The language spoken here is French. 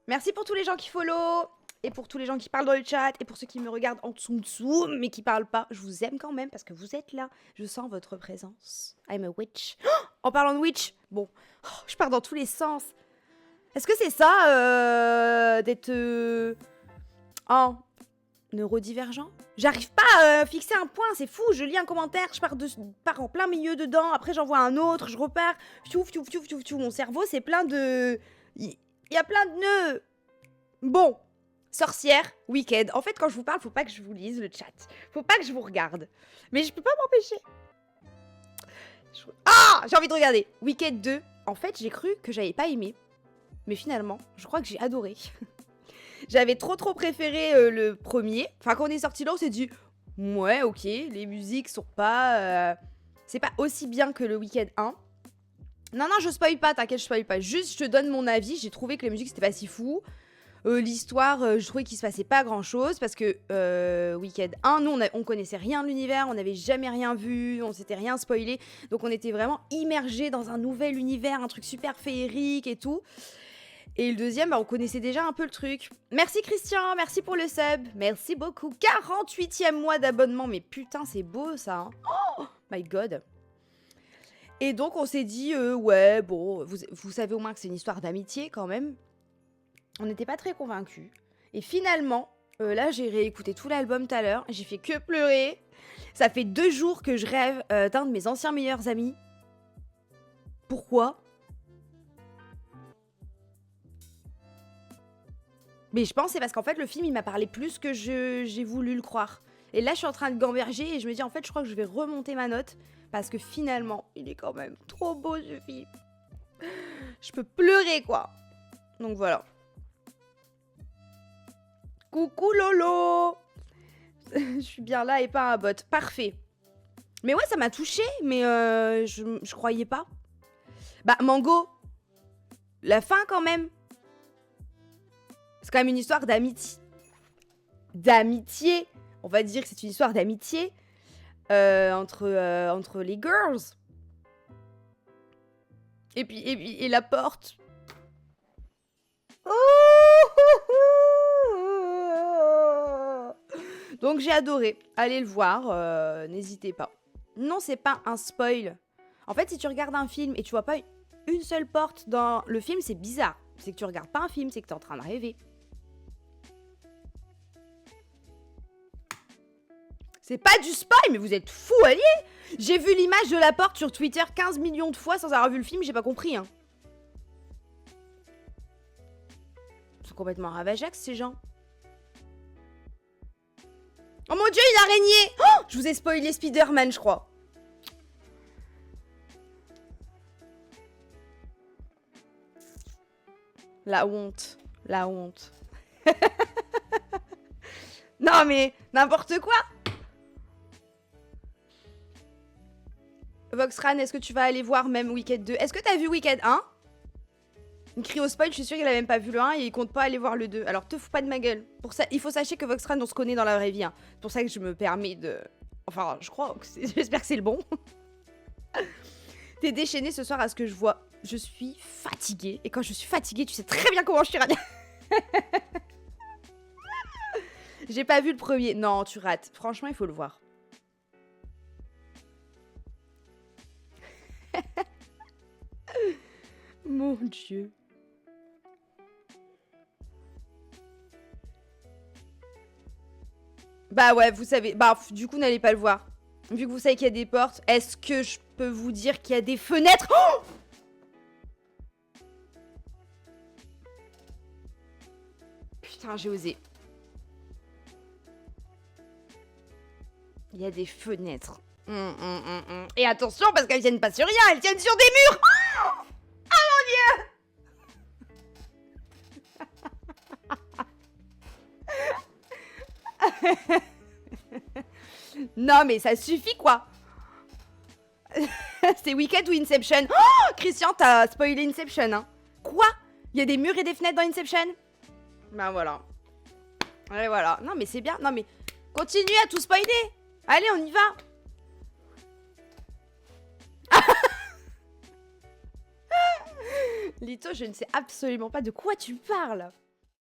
Merci pour tous les gens qui follow. Et pour tous les gens qui parlent dans le chat. Et pour ceux qui me regardent en dessous, mais qui parlent pas. Je vous aime quand même parce que vous êtes là. Je sens votre présence. I'm a witch. Oh, en parlant de witch. Bon, je pars dans tous les sens. Est-ce que c'est ça d'être en neurodivergent? J'arrive pas à fixer un point, c'est fou. Je lis un commentaire, je pars en plein milieu dedans. Après j'en vois un autre, je repars. Fiouf, fiouf, fiouf, fiouf, fiouf. Mon cerveau c'est plein de... Il y a plein de nœuds. Bon. Sorcière, Wicked. En fait, quand je vous parle, faut pas que je vous lise le chat. Faut pas que je vous regarde. Mais je peux pas m'empêcher. Ah, j'ai envie de regarder. Wicked 2. En fait, j'ai cru que j'avais pas aimé. Mais finalement, je crois que j'ai adoré. J'avais trop préféré le premier. Enfin, quand on est sorti là, on s'est dit... Ouais, ok, les musiques sont pas... C'est pas aussi bien que le Wicked 1. Non, je spoil pas, t'inquiète, je spoil pas. Juste, je te donne mon avis. J'ai trouvé que les musiques, c'était pas si fou. L'histoire, je trouvais qu'il se passait pas grand chose parce que Wicked 1, nous on connaissait rien de l'univers, on n'avait jamais rien vu, on s'était rien spoilé, donc on était vraiment immergés dans un nouvel univers, un truc super féerique et tout. Et le deuxième, on connaissait déjà un peu le truc. Merci Christian, merci pour le sub, merci beaucoup. 48e mois d'abonnement, mais putain c'est beau ça. Hein. Oh my god. Et donc on s'est dit, ouais bon, vous savez au moins que c'est une histoire d'amitié quand même. On n'était pas très convaincus. Et finalement, là, j'ai réécouté tout l'album tout à l'heure. J'ai fait que pleurer. Ça fait 2 jours que je rêve d'un de mes anciens meilleurs amis. Pourquoi? Mais je pense que c'est parce qu'en fait, le film, il m'a parlé plus que j'ai voulu le croire. Et là, je suis en train de gamberger et je me dis, en fait, je crois que je vais remonter ma note. Parce que finalement, il est quand même trop beau, ce film. Je peux pleurer, quoi. Donc voilà. Coucou Lolo. Je suis bien là et pas un bot. Parfait. Mais ouais, ça m'a touchée, mais je croyais pas. Bah, Mango. La fin, quand même. C'est quand même une histoire d'amitié. D'amitié. On va dire que c'est une histoire d'amitié entre les girls. Et la porte. Donc j'ai adoré. Allez le voir, n'hésitez pas. Non, c'est pas un spoil. En fait, si tu regardes un film et tu vois pas une seule porte dans le film, c'est bizarre. C'est que tu regardes pas un film, c'est que t'es en train de rêver. C'est pas du spoil, mais vous êtes fous, alliés. J'ai vu l'image de la porte sur Twitter 15 millions de fois sans avoir vu le film, j'ai pas compris. Hein. Ils sont complètement ravageax, ces gens. Oh mon dieu, une araignée! Oh, je vous ai spoilé Spider-Man, je crois. La honte. La honte. Non mais, n'importe quoi. Voxran, est-ce que tu vas aller voir même Wicked 2? Est-ce que t'as vu Wicked 1? Il crie au spoil, je suis sûre qu'il a même pas vu le 1 et il compte pas aller voir le 2. Alors te fous pas de ma gueule. Pour ça, il faut sachez que Voxran, on se connaît dans la vraie vie. Hein. C'est pour ça que je me permets de... Enfin, je crois, j'espère que c'est le bon. T'es déchaîné ce soir à ce que je vois. Je suis fatiguée. Et quand je suis fatiguée, tu sais très bien comment je suis. J'ai pas vu le premier. Non, tu rates. Franchement, il faut le voir. Mon dieu. Bah ouais, vous savez. Bah, du coup, n'allez pas le voir. Vu que vous savez qu'il y a des portes, est-ce que je peux vous dire qu'il y a des fenêtres? Oh! Putain, j'ai osé. Il y a des fenêtres. Et attention, parce qu'elles tiennent pas sur rien, elles tiennent sur des murs. Oh, oh mon dieu. Non, mais ça suffit, quoi. C'est Wicked ou Inception? Oh, Christian, t'as spoilé Inception, hein. Quoi? Il y a des murs et des fenêtres dans Inception? Ben voilà. Et voilà. Non, mais c'est bien. Non, mais continue à tout spoiler. Allez, on y va. Lito, je ne sais absolument pas de quoi tu parles.